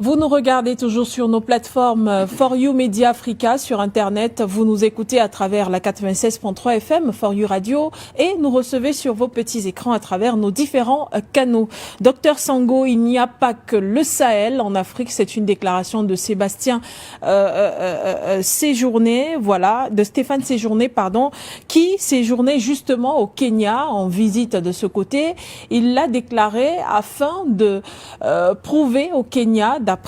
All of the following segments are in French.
Vous nous regardez toujours sur nos plateformes For You Media Africa sur Internet. Vous nous écoutez à travers la 96.3 FM, For You Radio, et nous recevez sur vos petits écrans à travers nos différents canaux. Docteur Sango, il n'y a pas que le Sahel en Afrique. C'est une déclaration de Sébastien Séjourné, voilà, de Stéphane Séjourné, pardon, qui séjournait justement au Kenya en visite de ce côté. Il l'a déclaré afin de prouver au Kenya, d'après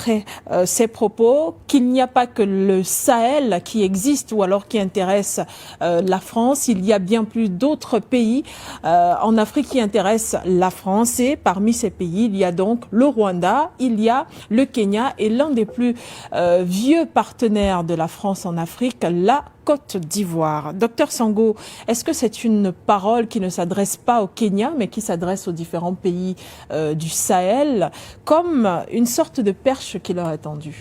ses propos, qu'il n'y a pas que le Sahel qui existe ou alors qui intéresse la France. Il y a bien plus d'autres pays en Afrique qui intéressent la France, et parmi ces pays, il y a donc le Rwanda, il y a le Kenya et l'un des plus vieux partenaires de la France en Afrique, la Côte d'Ivoire. Docteur Sango, est-ce que c'est une parole qui ne s'adresse pas au Kenya, mais qui s'adresse aux différents pays du Sahel, comme une sorte de perche qui leur est tendue?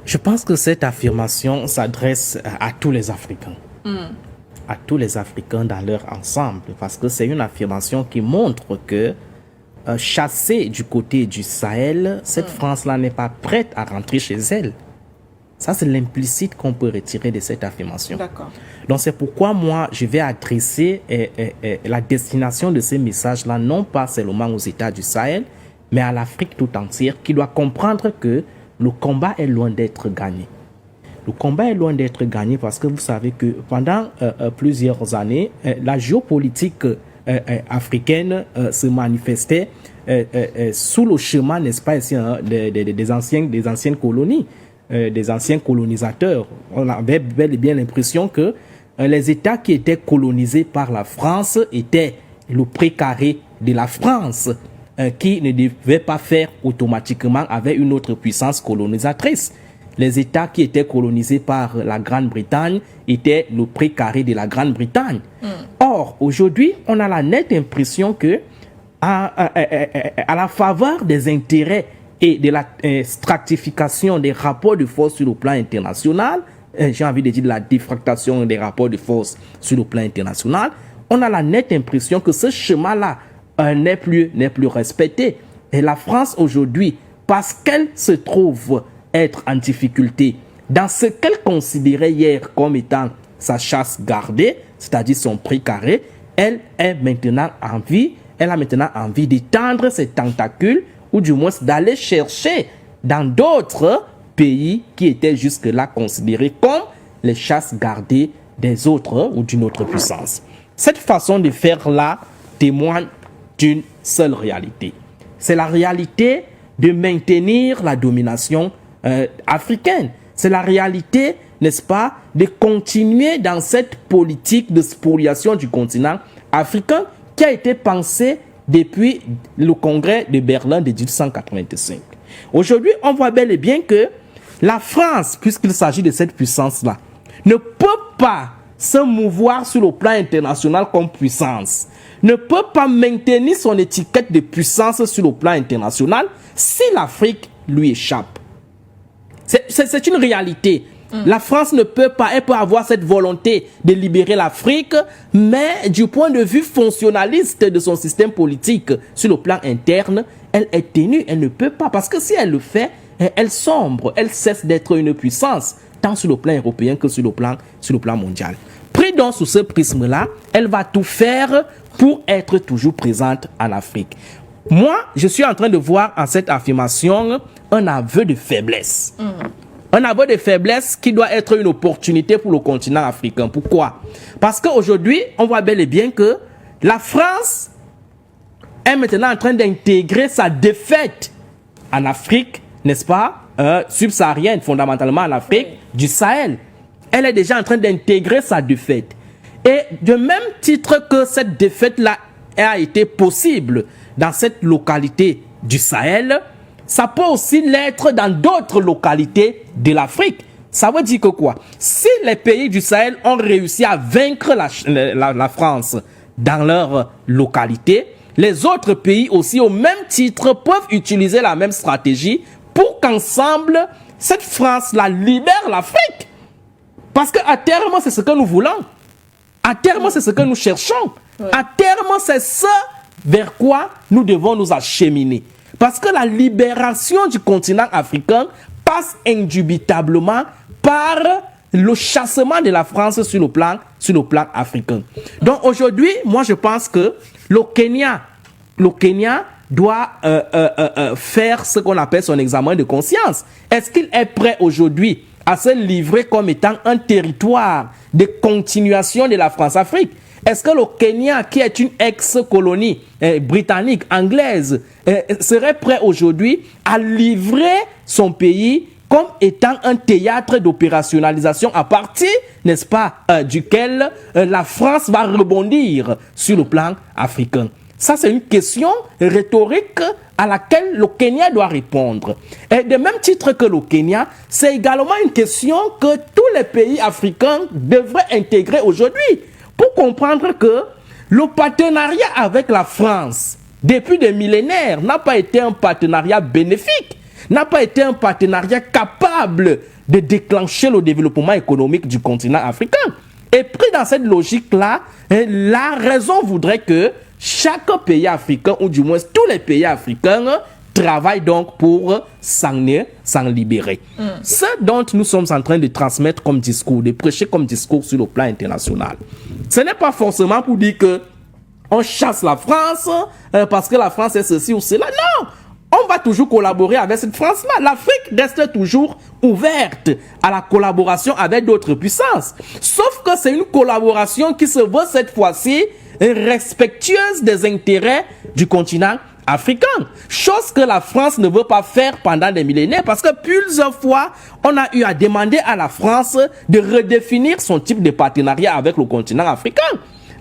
Je pense que cette affirmation s'adresse à tous les Africains. À tous les Africains dans leur ensemble, parce que c'est une affirmation qui montre que chassée du côté du Sahel, cette France-là n'est pas prête à rentrer chez elle. Ça, c'est l'implicite qu'on peut retirer de cette affirmation. D'accord. Donc, c'est pourquoi moi, je vais adresser la destination de ces messages-là, non pas seulement aux États du Sahel, mais à l'Afrique tout entière, qui doit comprendre que le combat est loin d'être gagné. Le combat est loin d'être gagné parce que vous savez que pendant plusieurs années, la géopolitique africaine se manifestait sous le chemin, n'est-ce pas, ici, hein, des anciennes colonies. Des anciens colonisateurs. On avait bel et bien l'impression que les États qui étaient colonisés par la France étaient le précaré de la France, qui ne devait pas faire automatiquement avec une autre puissance colonisatrice. Les États qui étaient colonisés par la Grande-Bretagne étaient le précaré de la Grande-Bretagne. Or, aujourd'hui, on a la nette impression que, à la faveur des intérêts et de la stratification des rapports de force sur le plan international, j'ai envie de dire de la défractation des rapports de force sur le plan international, on a la nette impression que ce chemin-là n'est plus respecté. Et la France aujourd'hui, parce qu'elle se trouve être en difficulté dans ce qu'elle considérait hier comme étant sa chasse gardée, c'est-à-dire son précaré, elle a maintenant envie d'étendre ses tentacules, ou du moins d'aller chercher dans d'autres pays qui étaient jusque-là considérés comme les chasses gardées des autres ou d'une autre puissance. Cette façon de faire-là témoigne d'une seule réalité. C'est la réalité de maintenir la domination africaine. C'est la réalité, n'est-ce pas, de continuer dans cette politique de spoliation du continent africain qui a été pensée depuis le congrès de Berlin de 1885. Aujourd'hui, on voit bel et bien que la France, puisqu'il s'agit de cette puissance-là, ne peut pas se mouvoir sur le plan international comme puissance, ne peut pas maintenir son étiquette de puissance sur le plan international si l'Afrique lui échappe. C'est une réalité. La France ne peut pas, elle peut avoir cette volonté de libérer l'Afrique, mais du point de vue fonctionnaliste de son système politique sur le plan interne, elle est ténue, elle ne peut pas, parce que si elle le fait, elle sombre, elle cesse d'être une puissance, tant sur le plan européen que sur le plan mondial. Pris donc sous ce prisme-là, elle va tout faire pour être toujours présente en Afrique. Moi, je suis en train de voir en cette affirmation un aveu de faiblesse. Un aveu de faiblesse qui doit être une opportunité pour le continent africain. Pourquoi? Parce qu'aujourd'hui, on voit bel et bien que la France est maintenant en train d'intégrer sa défaite en Afrique, n'est-ce pas, subsaharienne, fondamentalement en Afrique du Sahel. Elle est déjà en train d'intégrer sa défaite. Et de même titre que cette défaite-là a été possible dans cette localité du Sahel, ça peut aussi l'être dans d'autres localités de l'Afrique. Ça veut dire que quoi? Si les pays du Sahel ont réussi à vaincre la France dans leur localité, les autres pays aussi, au même titre, peuvent utiliser la même stratégie pour qu'ensemble, cette France-là libère l'Afrique. Parce qu'à terme, c'est ce que nous voulons. À terme, c'est ce que nous cherchons. À terme, c'est ce vers quoi nous devons nous acheminer. Parce que la libération du continent africain passe indubitablement par le chassement de la France sur le plan africain. Donc aujourd'hui, moi je pense que le Kenya doit faire ce qu'on appelle son examen de conscience. Est-ce qu'il est prêt aujourd'hui à se livrer comme étant un territoire de continuation de la France-Afrique? Est-ce que le Kenya, qui est une ex-colonie britannique, anglaise, serait prêt aujourd'hui à livrer son pays comme étant un théâtre d'opérationnalisation à partir, n'est-ce pas, duquel la France va rebondir sur le plan africain? Ça, c'est une question rhétorique à laquelle le Kenya doit répondre. Et de même titre que le Kenya, c'est également une question que tous les pays africains devraient intégrer aujourd'hui pour comprendre que le partenariat avec la France, depuis des millénaires, n'a pas été un partenariat bénéfique, n'a pas été un partenariat capable de déclencher le développement économique du continent africain. Et pris dans cette logique-là, la raison voudrait que chaque pays africain, ou du moins tous les pays africains, travaillent donc pour s'en libérer. Ce dont nous sommes en train de transmettre comme discours, de prêcher comme discours sur le plan international, ce n'est pas forcément pour dire que on chasse la France parce que la France est ceci ou cela. Non! On va toujours collaborer avec cette France-là. L'Afrique reste toujours ouverte à la collaboration avec d'autres puissances. Sauf que c'est une collaboration qui se veut cette fois-ci respectueuse des intérêts du continent africain. Chose que la France ne veut pas faire pendant des millénaires parce que plusieurs fois, on a eu à demander à la France de redéfinir son type de partenariat avec le continent africain.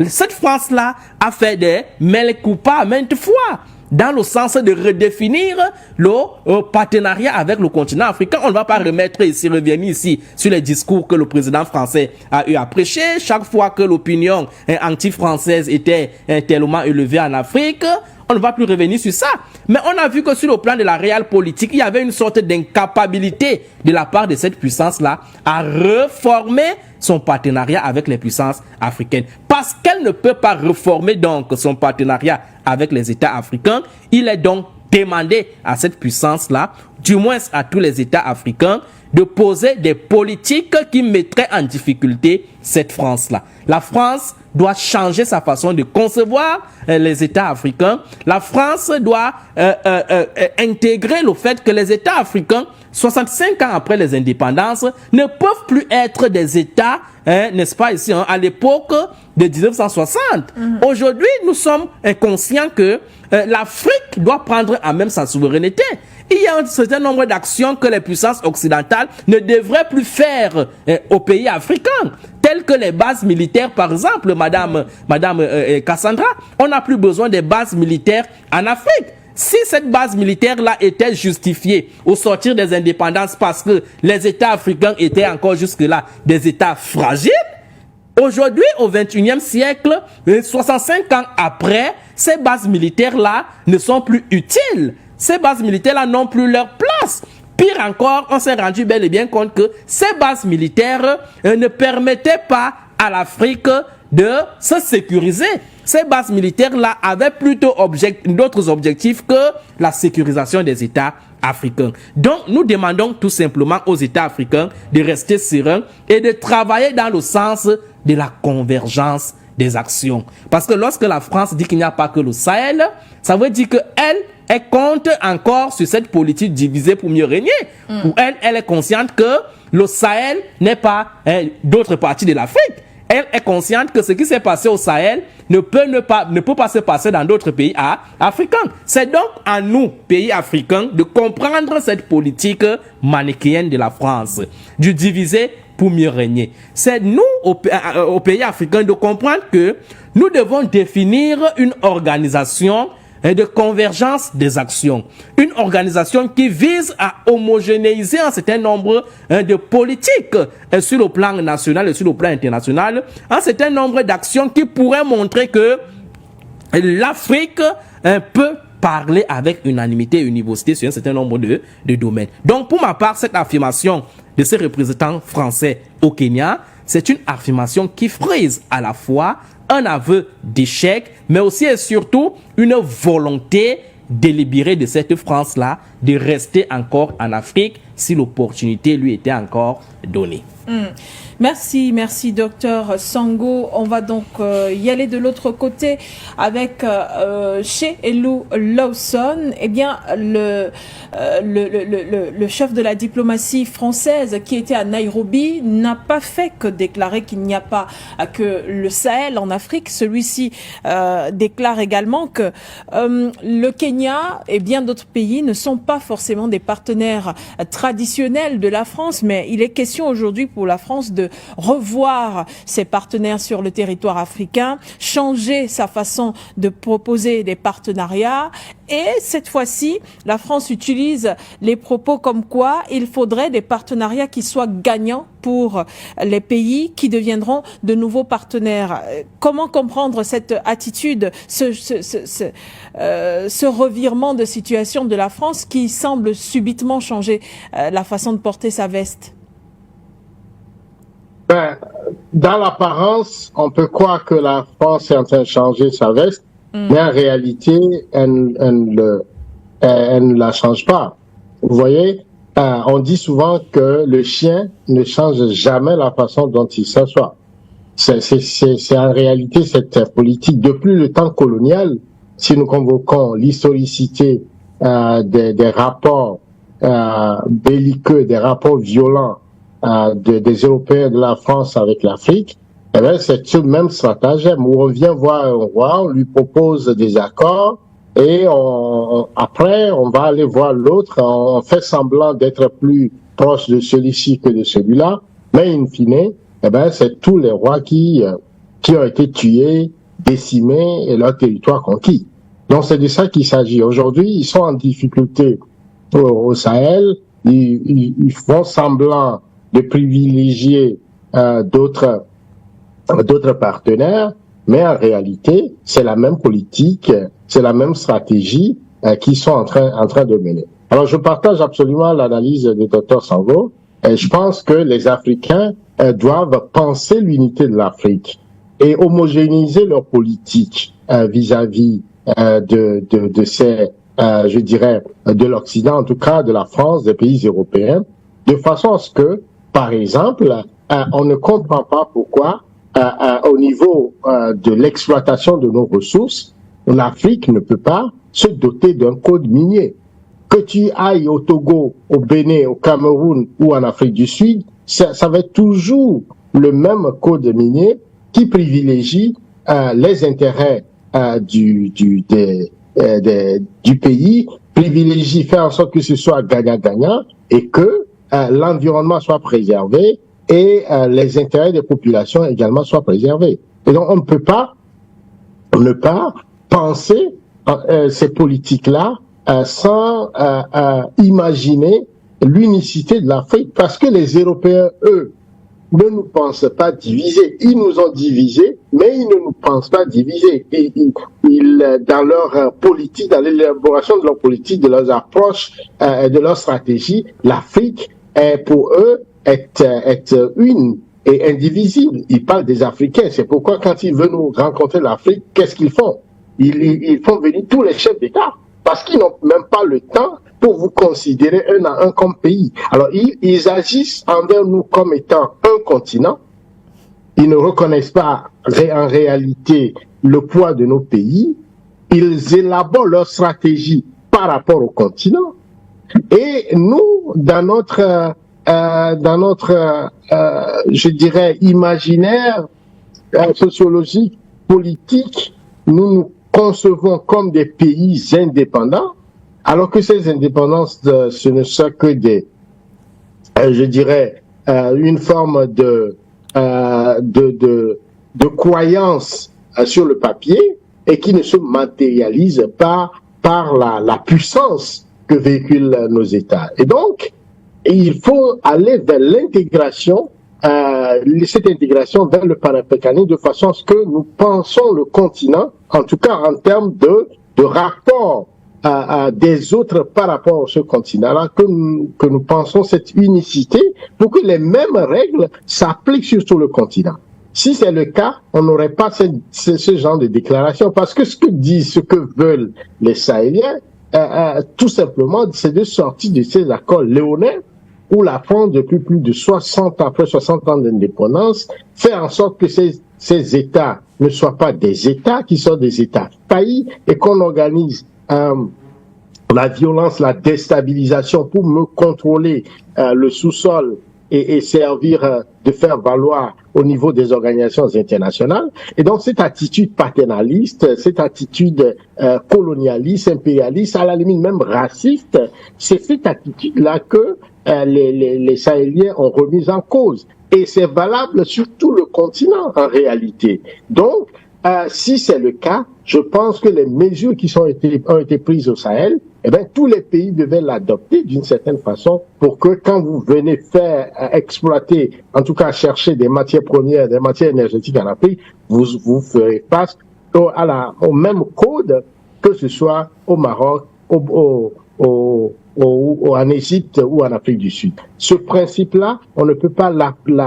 Cette France-là a fait des mea culpa maintes fois, dans le sens de redéfinir le partenariat avec le continent africain. On ne va pas revenir ici sur les discours que le président français a eu à prêcher. Chaque fois que l'opinion anti-française était tellement élevée en Afrique, on ne va plus revenir sur ça. Mais on a vu que sur le plan de la réelle politique, il y avait une sorte d'incapacité de la part de cette puissance-là à reformer son partenariat avec les puissances africaines. Parce qu'elle ne peut pas reformer donc son partenariat avec les États africains, il est donc demandé à cette puissance-là, du moins à tous les États africains, de poser des politiques qui mettraient en difficulté cette France-là. La France doit changer sa façon de concevoir les États africains. La France doit intégrer le fait que les États africains, 65 ans après les indépendances, ne peuvent plus être des États, n'est-ce pas ici, à l'époque de 1960. Aujourd'hui, nous sommes conscients que l'Afrique doit prendre en même sa souveraineté. Il y a un certain nombre d'actions que les puissances occidentales ne devraient plus faire aux pays africains, telles que les bases militaires, par exemple, Madame Cassandra. On n'a plus besoin des bases militaires en Afrique. Si cette base militaire-là était justifiée au sortir des indépendances parce que les États africains étaient encore jusque-là des États fragiles, aujourd'hui, au XXIe siècle, 65 ans après, ces bases militaires-là ne sont plus utiles. Ces bases militaires-là n'ont plus leur place. Pire encore, on s'est rendu bel et bien compte que ces bases militaires ne permettaient pas à l'Afrique de se sécuriser. Ces bases militaires-là avaient plutôt d'autres objectifs que la sécurisation des États africains. Donc, nous demandons tout simplement aux États africains de rester sereins et de travailler dans le sens de la convergence des actions. Parce que lorsque la France dit qu'il n'y a pas que le Sahel, ça veut dire qu'elle compte encore sur cette politique divisée pour mieux régner. Pour elle, elle est consciente que le Sahel n'est pas d'autres parties de l'Afrique. Elle est consciente que ce qui s'est passé au Sahel ne peut pas se passer dans d'autres pays africains. C'est donc à nous, pays africains, de comprendre cette politique manichéenne de la France, du diviser pour mieux régner. C'est nous, aux pays africains, de comprendre que nous devons définir une organisation de convergence des actions. Une organisation qui vise à homogénéiser un certain nombre de politiques sur le plan national et sur le plan international, un certain nombre d'actions qui pourraient montrer que l'Afrique peut parler avec unanimité et univocité sur un certain nombre de domaines. Donc, pour ma part, cette affirmation de ces représentants français au Kenya, c'est une affirmation qui frise à la fois un aveu d'échec, mais aussi et surtout une volonté délibéré de cette France-là de rester encore en Afrique si l'opportunité lui était encore donnée. Merci docteur Sango. On va donc y aller de l'autre côté avec chez Elou Lawson. Eh bien, le chef de la diplomatie française qui était à Nairobi n'a pas fait que déclarer qu'il n'y a pas que le Sahel en Afrique. Celui-ci déclare également que le Kenya et bien d'autres pays ne sont pas forcément des partenaires traditionnels de la France, mais il est question aujourd'hui pour la France de revoir ses partenaires sur le territoire africain, changer sa façon de proposer des partenariats. Et cette fois-ci, la France utilise les propos comme quoi il faudrait des partenariats qui soient gagnants pour les pays qui deviendront de nouveaux partenaires. Comment comprendre cette attitude, ce revirement de situation de la France qui semble subitement changer la façon de porter sa veste? Dans l'apparence, on peut croire que la France est en train de changer sa veste, mais en réalité, elle ne la change pas. Vous voyez, on dit souvent que le chien ne change jamais la façon dont il s'assoit. C'est en réalité cette politique. Depuis le temps colonial, si nous convoquons l'historicité des rapports belliqueux, des rapports violents des Européens de la France avec l'Afrique, eh bien, c'est ce même stratagème où on vient voir un roi, on lui propose des accords et après on va aller voir l'autre, on fait semblant d'être plus proche de celui-ci que de celui-là, mais in fine, eh bien, c'est tous les rois qui ont été tués, décimés et leur territoire conquis. Donc c'est de ça qu'il s'agit. Aujourd'hui, ils sont en difficulté au Sahel, ils font semblant de privilégier d'autres partenaires, mais en réalité, c'est la même politique, c'est la même stratégie qu'ils sont en train de mener. Alors, je partage absolument l'analyse du Dr Sango. Je pense que les Africains doivent penser l'unité de l'Afrique et homogénéiser leur politique vis-à-vis de ces, je dirais, de l'Occident, en tout cas de la France, des pays européens, de façon à ce que, par exemple, on ne comprend pas pourquoi, au niveau de l'exploitation de nos ressources, l'Afrique ne peut pas se doter d'un code minier. Que tu ailles au Togo, au Bénin, au Cameroun ou en Afrique du Sud, ça va être toujours le même code minier qui privilégie les intérêts du pays, privilégie faire en sorte que ce soit gagnant-gagnant et que l'environnement soit préservé et les intérêts des populations également soient préservés. Et donc on ne peut pas ne pas penser ces politiques-là sans imaginer l'unicité de l'Afrique, parce que les Européens, eux, ne nous pensent pas divisés. Ils nous ont divisés, mais ils ne nous pensent pas divisés. Dans leur politique, dans l'élaboration de leur politique, de leurs approches, de leur stratégie, l'Afrique pour eux est une et indivisible. Ils parlent des Africains. C'est pourquoi quand ils veulent nous rencontrer l'Afrique, qu'est-ce qu'ils font? Ils font venir tous les chefs d'État parce qu'ils n'ont même pas le temps pour vous considérer un à un comme pays. Alors ils agissent envers nous comme étant un continent. Ils ne reconnaissent pas en réalité le poids de nos pays. Ils élaborent leur stratégie par rapport au continent. Et nous, dans notre je dirais, imaginaire, sociologique, politique, nous nous concevons comme des pays indépendants, alors que ces indépendances, ce ne sont que des, je dirais, une forme de croyance sur le papier et qui ne se matérialise pas par la puissance que véhiculent nos États. Et donc, il faut aller vers l'intégration, cette intégration vers le panafricanisme de façon à ce que nous pensons le continent, en tout cas en termes de rapport des autres par rapport à ce continent-là, que nous pensons cette unicité pour que les mêmes règles s'appliquent sur tout le continent. Si c'est le cas, on n'aurait pas ce genre de déclaration, parce que ce que veulent les Sahéliens, tout simplement, c'est de sortir de ces accords léonins où la France, depuis plus de 60 ans d'indépendance, fait en sorte que ces États ne soient pas des États qui sont des États faillis et qu'on organise la violence, la déstabilisation pour me contrôler le sous-sol et servir de faire valoir au niveau des organisations internationales. Et donc cette attitude paternaliste, cette attitude colonialiste, impérialiste, à la limite même raciste, c'est cette attitude-là que les Sahéliens ont remise en cause. Et c'est valable sur tout le continent en réalité. Donc, si c'est le cas, je pense que les mesures qui ont été prises au Sahel, eh bien, tous les pays devaient l'adopter d'une certaine façon pour que quand vous venez faire exploiter, en tout cas chercher des matières premières, des matières énergétiques en Afrique, vous ferez face au même code, que ce soit au Maroc, en Égypte ou en Afrique du Sud. Ce principe-là, on ne peut pas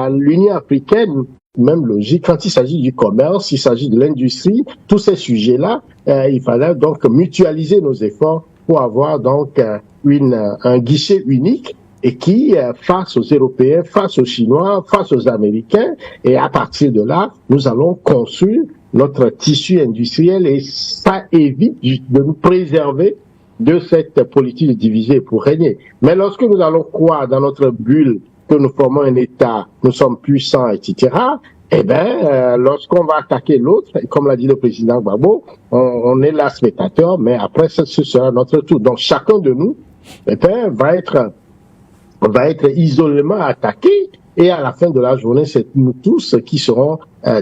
l'Union africaine, même logique, quand il s'agit du commerce, il s'agit de l'industrie, tous ces sujets-là, il fallait donc mutualiser nos efforts pour avoir donc un guichet unique et qui, face aux Européens, face aux Chinois, face aux Américains, et à partir de là, nous allons construire notre tissu industriel et ça évite de nous préserver de cette politique de diviser pour régner. Mais lorsque nous allons croire dans notre bulle que nous formons un État, nous sommes puissants, etc., eh bien, lorsqu'on va attaquer l'autre, comme l'a dit le président Gbagbo, on est là spectateur, mais après, ce sera notre tour. Donc, chacun de nous, eh bien, va être isolément attaqué, et à la fin de la journée, c'est nous tous qui serons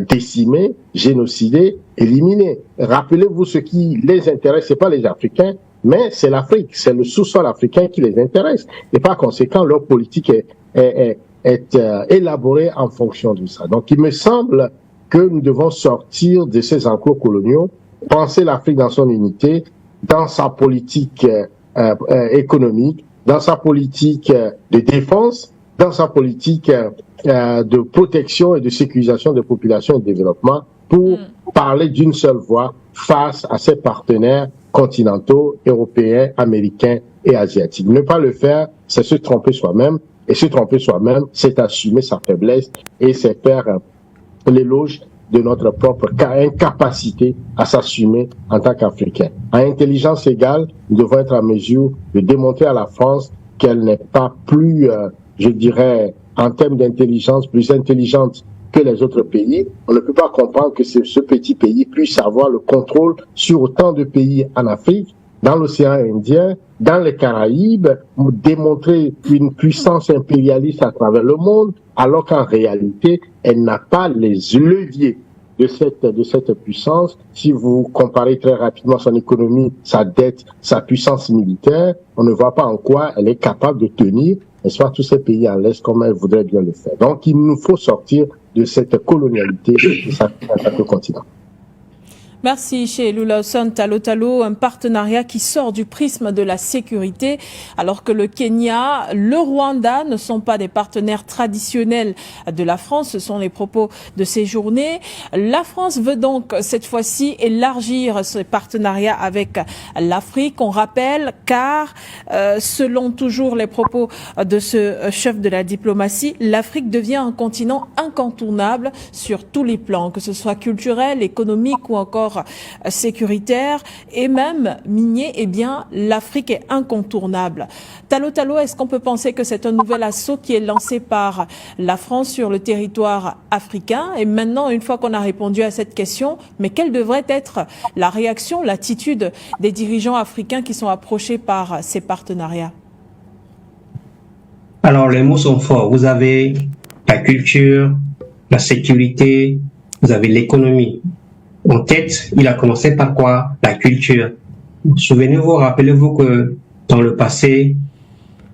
décimés, génocidés, éliminés. Rappelez-vous, ce qui les intéresse, c'est pas les Africains, mais c'est l'Afrique, c'est le sous-sol africain qui les intéresse. Et par conséquent, leur politique est élaborée en fonction de ça. Donc, il me semble que nous devons sortir de ces enclos coloniaux, penser l'Afrique dans son unité, dans sa politique économique, dans sa politique de défense, dans sa politique de protection et de sécurisation des populations et de développement, pour parler d'une seule voix face à ses partenaires continentaux, européens, américains et asiatiques. Ne pas le faire, c'est se tromper soi-même. Et se tromper soi-même, c'est assumer sa faiblesse et c'est faire l'éloge de notre propre incapacité à s'assumer en tant qu'Africain. À intelligence égale, nous devons être en mesure de démontrer à la France qu'elle n'est pas plus, je dirais, en termes d'intelligence, plus intelligente que les autres pays. On ne peut pas comprendre que ce petit pays puisse avoir le contrôle sur autant de pays en Afrique, dans l'océan Indien, dans les Caraïbes, démontrer une puissance impérialiste à travers le monde, alors qu'en réalité, elle n'a pas les leviers de cette puissance. Si vous comparez très rapidement son économie, sa dette, sa puissance militaire, on ne voit pas en quoi elle est capable de tenir, n'est-ce pas, tous ces pays à l'Est comme elle voudrait bien le faire. Donc, il nous faut sortir de cette colonialité de ce continent. Merci chez Lulason Talo Talo, un partenariat qui sort du prisme de la sécurité, alors que le Kenya, le Rwanda ne sont pas des partenaires traditionnels de la France. Ce sont les propos de ces journées. La France veut donc cette fois-ci élargir ce partenariat avec l'Afrique. On rappelle, car selon toujours les propos de ce chef de la diplomatie, l'Afrique devient un continent incontournable sur tous les plans, que ce soit culturel, économique ou encore sécuritaire et même minier. Eh bien, l'Afrique est incontournable. Talo Talo, est-ce qu'on peut penser que c'est un nouvel assaut qui est lancé par la France sur le territoire africain? Et maintenant, une fois qu'on a répondu à cette question, mais quelle devrait être la réaction, l'attitude des dirigeants africains qui sont approchés par ces partenariats? Alors, les mots sont forts. Vous avez la culture, la sécurité, vous avez l'économie. En tête, il a commencé par quoi? La culture. Souvenez-vous, rappelez-vous que dans le passé,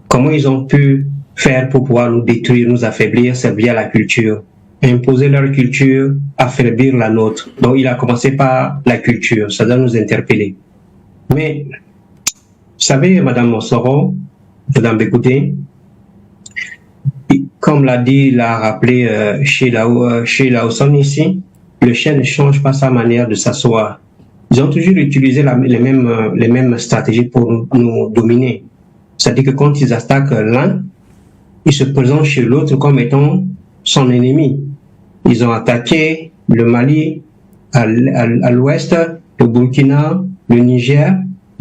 comment ils ont pu faire pour pouvoir nous détruire, nous affaiblir, c'est via la culture. Imposer leur culture, affaiblir la nôtre. Donc il a commencé par la culture, ça doit nous interpeller. Mais, vous savez, Madame Monsoro, Madame Bekoudé, comme l'a rappelé chez Laoson ici, le chien ne change pas sa manière de s'asseoir. ils ont toujours utilisé les mêmes stratégies pour nous dominer. C'est-à-dire que quand ils attaquent l'un, ils se présentent chez l'autre comme étant son ennemi. Ils ont attaqué le Mali à l'ouest, le Burkina, le Niger.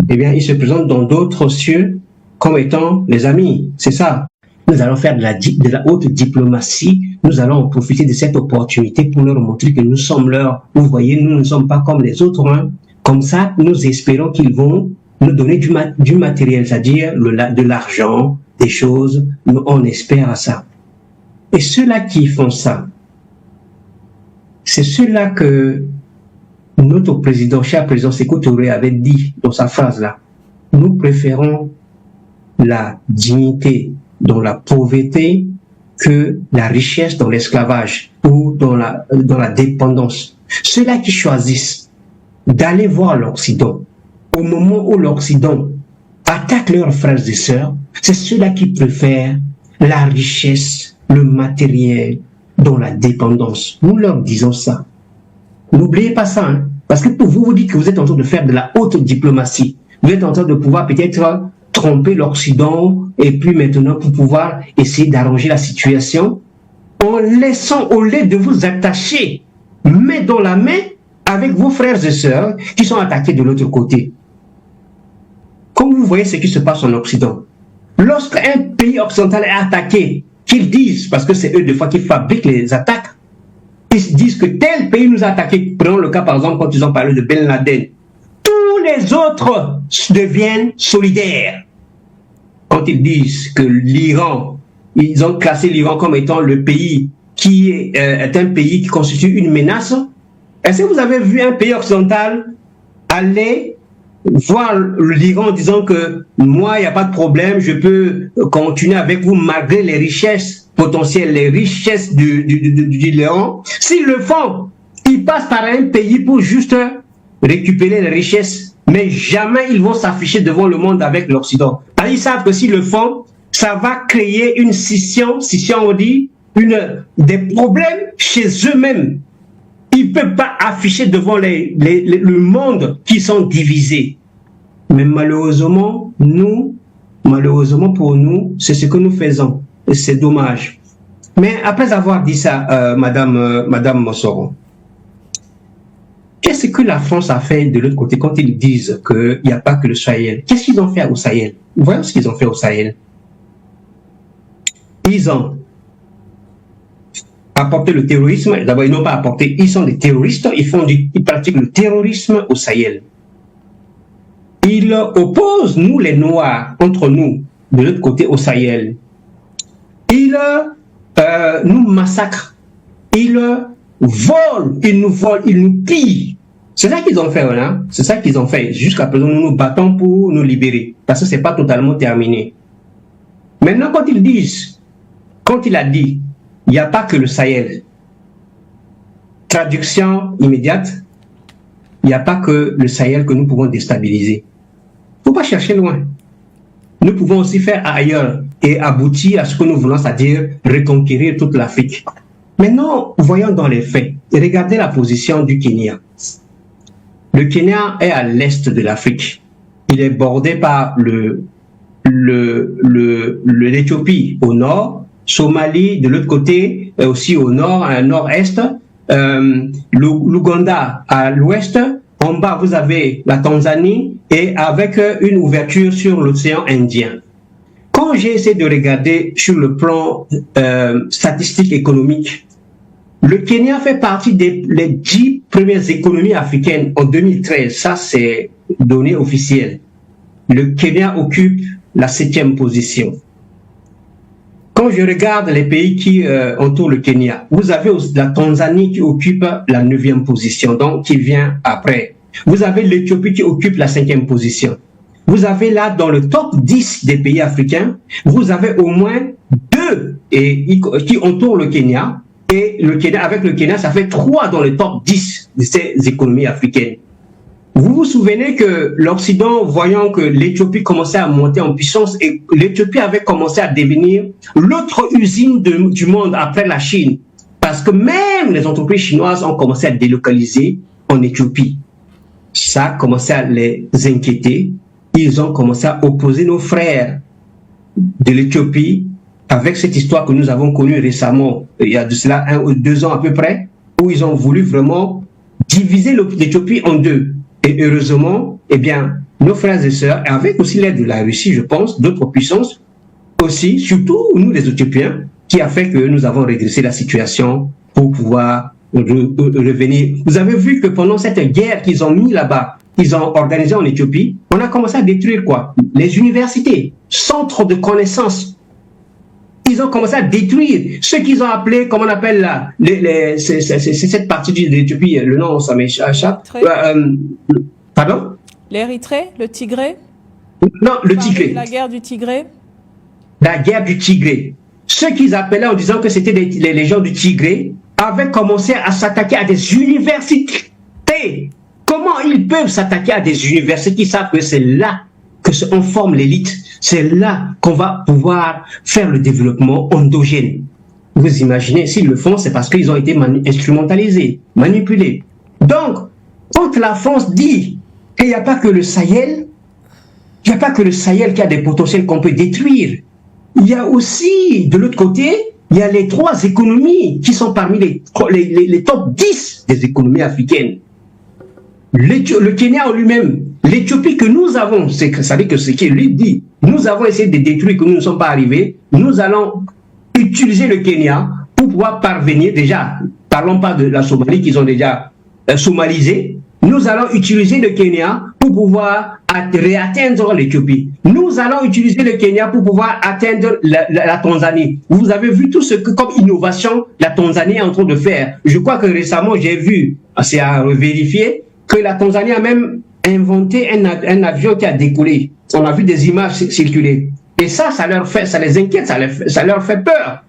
Eh bien, ils se présentent dans d'autres cieux comme étant les amis. C'est ça. Nous allons faire de la haute diplomatie. Nous allons profiter de cette opportunité pour leur montrer que nous sommes leurs. Vous voyez, nous ne sommes pas comme les autres. Hein. Comme ça, nous espérons qu'ils vont nous donner du matériel, c'est-à-dire de l'argent, des choses. Nous, on espère à ça. Et ceux-là qui font ça, c'est ceux-là que notre président, cher président Sékou Touré avait dit dans sa phrase-là. Nous préférons la dignité dans la pauvreté que la richesse dans l'esclavage ou dans la dépendance. Ceux-là qui choisissent d'aller voir l'Occident au moment où l'Occident attaque leurs frères et sœurs, c'est ceux-là qui préfèrent la richesse, le matériel dans la dépendance. Nous leur disons ça. N'oubliez pas ça, hein, parce que pour vous, vous dites que vous êtes en train de faire de la haute diplomatie. Vous êtes en train de pouvoir peut-être tromper l'Occident et puis maintenant pour pouvoir essayer d'arranger la situation en laissant, au lieu de vous attacher main dans la main avec vos frères et sœurs qui sont attaqués de l'autre côté. Comme vous voyez ce qui se passe en Occident, lorsqu'un pays occidental est attaqué, qu'ils disent, parce que c'est eux des fois qui fabriquent les attaques, ils disent que tel pays nous a attaqué. Prenons le cas par exemple quand ils ont parlé de Ben Laden. Tous les autres deviennent solidaires. Quand ils disent que l'Iran, ils ont classé l'Iran comme étant le pays qui est un pays qui constitue une menace. Est-ce que vous avez vu un pays occidental aller voir l'Iran en disant que moi, il n'y a pas de problème, je peux continuer avec vous malgré les richesses potentielles, les richesses de l'Iran. S'ils le font, ils passent par un pays pour juste récupérer les richesses, mais jamais ils vont s'afficher devant le monde avec l'Occident. Ils savent que s'ils le font, ça va créer une scission on dit, des problèmes chez eux-mêmes. Ils ne peuvent pas afficher devant le monde qui sont divisés. Mais malheureusement pour nous, c'est ce que nous faisons. Et c'est dommage. Mais après avoir dit ça, Madame Mosoro, qu'est-ce que la France a fait de l'autre côté quand ils disent qu'il n'y a pas que le Sahel? Qu'est-ce qu'ils ont fait au Sahel? Voyons ce qu'ils ont fait au Sahel. Ils ont apporté le terrorisme. D'abord, ils n'ont pas apporté, ils sont des terroristes, ils pratiquent le terrorisme au Sahel. Ils opposent, nous les Noirs, entre nous, de l'autre côté au Sahel. Ils nous massacrent. Ils volent, ils nous pillent. C'est ça qu'ils ont fait, hein? C'est ça qu'ils ont fait. Jusqu'à présent, nous nous battons pour nous libérer. Parce que ce n'est pas totalement terminé. Maintenant, quand il a dit, il n'y a pas que le Sahel. Traduction immédiate, il n'y a pas que le Sahel que nous pouvons déstabiliser. Il ne faut pas chercher loin. Nous pouvons aussi faire ailleurs et aboutir à ce que nous voulons, c'est-à-dire reconquérir toute l'Afrique. Maintenant, voyons dans les faits. Regardez la position du Kenya. Le Kenya est à l'est de l'Afrique. Il est bordé par l'Éthiopie au nord, Somalie de l'autre côté, aussi au nord, à nord-est, l'Ouganda à l'ouest. En bas, vous avez la Tanzanie et avec une ouverture sur l'océan Indien. Quand j'ai essayé de regarder sur le plan statistique économique, le Kenya fait partie des 10 premières économies africaines en 2013. Ça, c'est données officielles. Le Kenya occupe la 7e position. Quand je regarde les pays qui entourent le Kenya, vous avez la Tanzanie qui occupe la 9e position, donc qui vient après. Vous avez l'Éthiopie qui occupe la 5e position. Vous avez là, dans le top 10 des pays africains, vous avez au moins 2 qui entourent le Kenya. Et le Kenya, avec le Kenya, ça fait 3 dans le top 10 de ces économies africaines. Vous vous souvenez que l'Occident, voyant que l'Éthiopie commençait à monter en puissance et l'Éthiopie avait commencé à devenir l'autre usine du monde après la Chine. Parce que même les entreprises chinoises ont commencé à délocaliser en Éthiopie. ça a commencé à les inquiéter. Ils ont commencé à opposer nos frères de l'Éthiopie avec cette histoire que nous avons connue récemment, il y a de cela 1 ou 2 ans à peu près, où ils ont voulu vraiment diviser l'Éthiopie en deux. Et heureusement, eh bien, nos frères et sœurs, avec aussi l'aide de la Russie, je pense, d'autres puissances aussi, surtout nous les Éthiopiens, qui a fait que nous avons redressé la situation pour pouvoir revenir. Vous avez vu que pendant cette guerre qu'ils ont mis là-bas, ils ont organisé en Éthiopie, on a commencé à détruire quoi? Les universités, centres de connaissances. Ils ont commencé à détruire ce qu'ils ont appelé, comment on appelle là, c'est cette partie de l'Éthiopie, le nom ça m'échappe. Pardon? L'Érythrée, le Tigré? Non, le Tigré. La guerre du Tigré? La guerre du Tigré. Ceux qu'ils appelaient en disant que c'était les gens du Tigré avaient commencé à s'attaquer à des universités. Comment ils peuvent s'attaquer à des universités qui savent que c'est là qu'on forme l'élite? C'est là qu'on va pouvoir faire le développement endogène. Vous imaginez, s'ils le font, c'est parce qu'ils ont été instrumentalisés, manipulés. Donc, quand la France dit qu'il n'y a pas que le Sahel, il n'y a pas que le Sahel qui a des potentiels qu'on peut détruire. Il y a aussi, de l'autre côté, il y a les 3 économies qui sont parmi les top 10 des économies africaines. Le Kenya en lui-même, l'Éthiopie que nous avons, ça veut dire que ce qu'il lui dit, nous avons essayé de détruire, que nous ne sommes pas arrivés, nous allons utiliser le Kenya pour pouvoir parvenir, déjà, parlons pas de la Somalie qu'ils ont déjà somalisé, nous allons utiliser le Kenya pour pouvoir réatteindre l'Éthiopie. Nous allons utiliser le Kenya pour pouvoir atteindre la Tanzanie. Vous avez vu tout ce que, comme innovation, la Tanzanie est en train de faire. Je crois que récemment, j'ai vu, c'est à vérifier, que la Tanzanie a même inventé un avion qui a décollé. On a vu des images circuler. Et ça les inquiète, ça leur fait peur.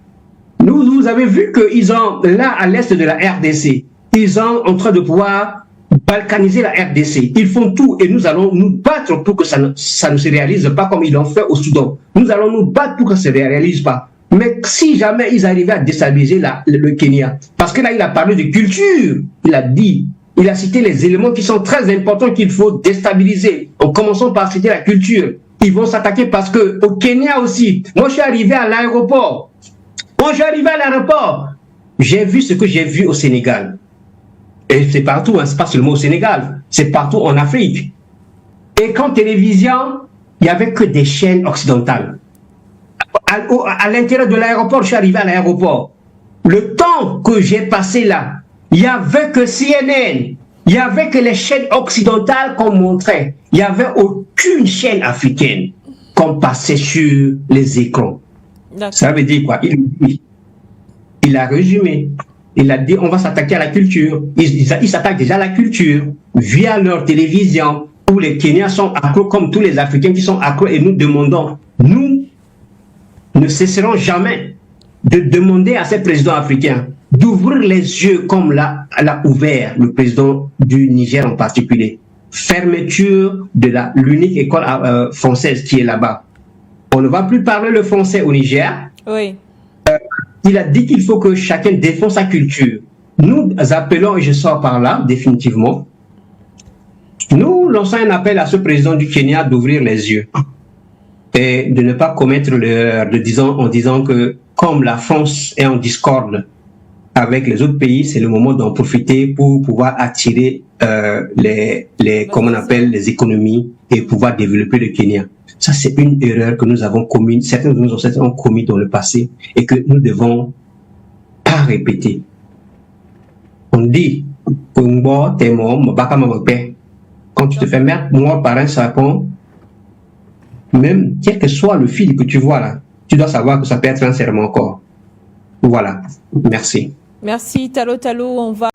Vous avez vu qu'ils ont, là, à l'est de la RDC, ils sont en train de pouvoir balkaniser la RDC. Ils font tout et nous allons nous battre pour que ça ne se réalise pas comme ils l'ont fait au Soudan. Nous allons nous battre pour que ça ne se réalise pas. Mais si jamais ils arrivaient à déstabiliser le Kenya, parce que là, il a parlé de culture, il a cité les éléments qui sont très importants qu'il faut déstabiliser. En commençant par citer la culture. Ils vont s'attaquer parce que au Kenya aussi, moi je suis arrivé à l'aéroport. J'ai vu ce que j'ai vu au Sénégal. Et c'est partout, hein, c'est pas seulement au Sénégal, c'est partout en Afrique. Et qu'en télévision, il n'y avait que des chaînes occidentales. À l'intérieur de l'aéroport, je suis arrivé à l'aéroport. Le temps que j'ai passé là, il n'y avait que CNN, il n'y avait que les chaînes occidentales qu'on montrait. Il n'y avait aucune chaîne africaine qu'on passait sur les écrans. Ça veut dire quoi? Il a résumé. Il a dit on va s'attaquer à la culture. Ils s'attaquent déjà à la culture via leur télévision où les Kenyans sont accros comme tous les Africains qui sont accros et nous demandons, nous ne cesserons jamais de demander à ces présidents africains d'ouvrir les yeux comme l'a ouvert le président du Niger en particulier. Fermeture de l'unique école française qui est là-bas. On ne va plus parler le français au Niger. Oui. Il a dit qu'il faut que chacun défende sa culture. Nous appelons, et je sors par là définitivement, nous lançons un appel à ce président du Kenya d'ouvrir les yeux et de ne pas commettre l'erreur en disant que comme la France est en discorde avec les autres pays, c'est le moment d'en profiter pour pouvoir attirer comment on appelle, les économies et pouvoir développer le Kenya. Ça, c'est une erreur que nous avons commise, certains de nos ancêtres ont commis dans le passé et que nous devons pas répéter. On dit, quand tu te fais mettre mort par un serpent, même quel que soit le fil que tu vois là, tu dois savoir que ça peut être un serment encore. Voilà. Merci. Merci, Talo. On va...